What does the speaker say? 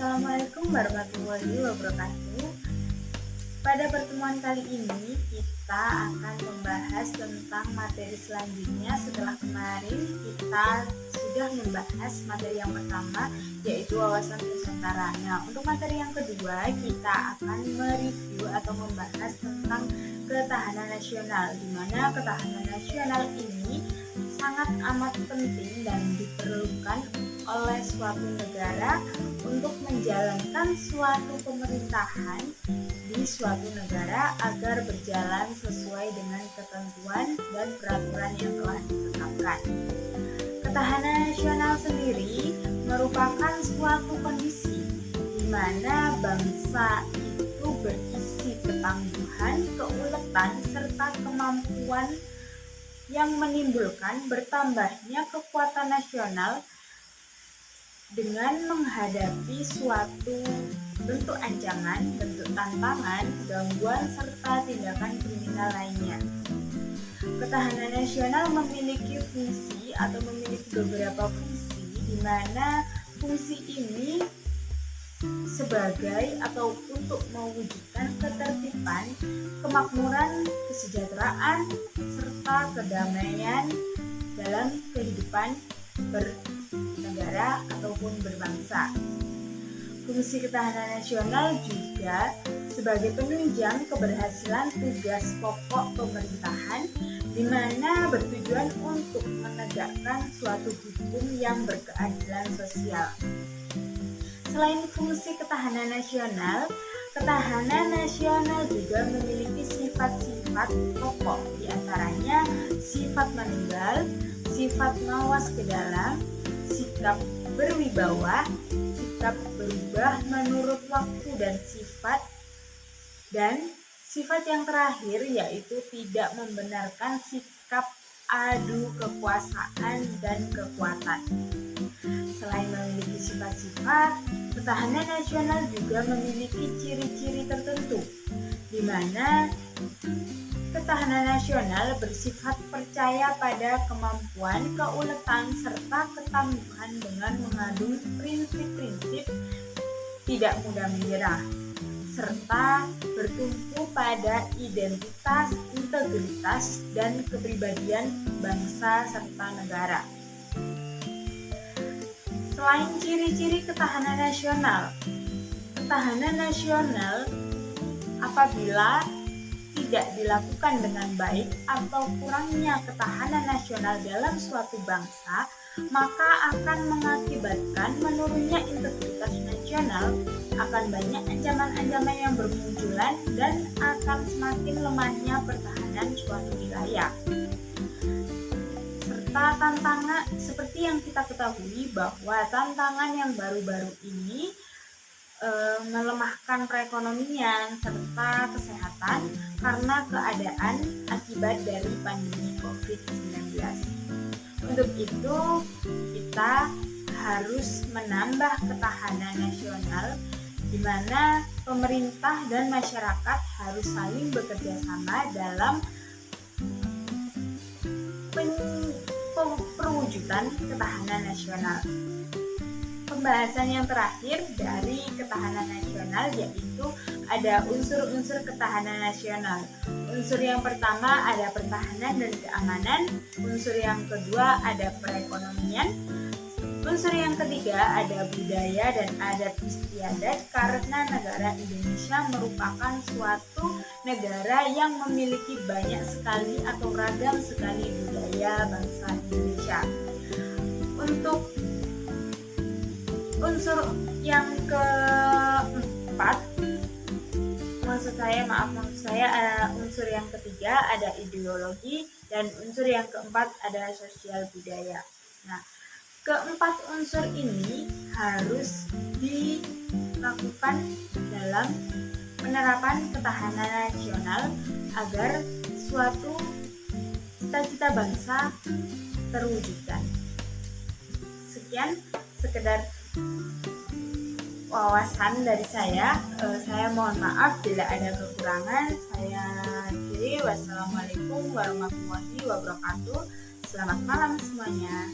Assalamualaikum warahmatullahi wabarakatuh. Pada pertemuan kali ini kita akan membahas tentang materi selanjutnya setelah kemarin kita sudah membahas materi yang pertama, yaitu wawasan Nusantara. Nah, untuk materi yang kedua kita akan mereview atau membahas tentang ketahanan nasional, di mana ketahanan nasional ini sangat amat penting dan diperlukan oleh suatu negara untuk menjalankan suatu pemerintahan di suatu negara agar berjalan sesuai dengan ketentuan dan peraturan yang telah ditetapkan. Ketahanan nasional sendiri merupakan suatu kondisi di mana bangsa itu berisi ketangguhan, keuletan, serta kemampuan yang menimbulkan bertambahnya kekuatan nasional dengan menghadapi suatu bentuk ancaman, bentuk tantangan, gangguan, serta tindakan kriminal lainnya. Ketahanan nasional memiliki fungsi atau memiliki beberapa fungsi, di mana fungsi ini sebagai atau untuk mewujudkan ketertiban, kemakmuran, kesejahteraan, serta kedamaian dalam kehidupan bernegara ataupun berbangsa. Fungsi ketahanan nasional juga sebagai penunjang keberhasilan tugas pokok pemerintahan, di mana bertujuan untuk menegakkan suatu hukum yang berkeadilan sosial. Selain fungsi ketahanan nasional juga memiliki sifat-sifat pokok, diantaranya sifat menunggal, sifat mawas ke dalam, sikap berwibawa, sikap berubah menurut waktu dan sifat yang terakhir yaitu tidak membenarkan sikap adu kekuasaan dan kekuatan. Selain memiliki sifat-sifat, ketahanan nasional juga memiliki ciri-ciri tertentu, di mana ketahanan nasional bersifat percaya pada kemampuan, keuletan, serta ketangguhan dengan mengandung prinsip-prinsip tidak mudah menyerah, serta bertumpu pada identitas, integritas, dan kepribadian bangsa serta negara. Selain ciri-ciri ketahanan nasional apabila tidak dilakukan dengan baik atau kurangnya ketahanan nasional dalam suatu bangsa, maka akan mengakibatkan menurunnya integritas nasional, akan banyak ancaman-ancaman yang bermunculan, dan akan semakin lemahnya pertahanan suatu wilayah. Serta tantangan seperti yang kita ketahui bahwa tantangan yang baru-baru ini melemahkan perekonomian serta kesehatan karena keadaan akibat dari pandemi COVID-19. Untuk itu, kita harus menambah ketahanan nasional, di mana pemerintah dan masyarakat harus saling bekerja sama dalam perwujudan ketahanan nasional. Pembahasan yang terakhir dari ketahanan nasional yaitu ada unsur-unsur ketahanan nasional. Unsur yang pertama ada pertahanan dan keamanan, unsur yang kedua ada perekonomian, unsur yang ketiga ada budaya dan adat istiadat, karena negara Indonesia merupakan suatu negara yang memiliki banyak sekali atau ragam sekali budaya bangsa Indonesia. Untuk unsur yang keempat, maksud saya unsur yang ketiga ada ideologi, dan unsur yang keempat ada sosial budaya. Nah, keempat unsur ini harus dilakukan dalam penerapan ketahanan nasional agar suatu cita-cita bangsa terwujudkan. Sekian sekedar wawasan dari saya. Saya mohon maaf bila ada kekurangan. Saya akhiri. Wassalamualaikum warahmatullahi wabarakatuh. Selamat malam semuanya.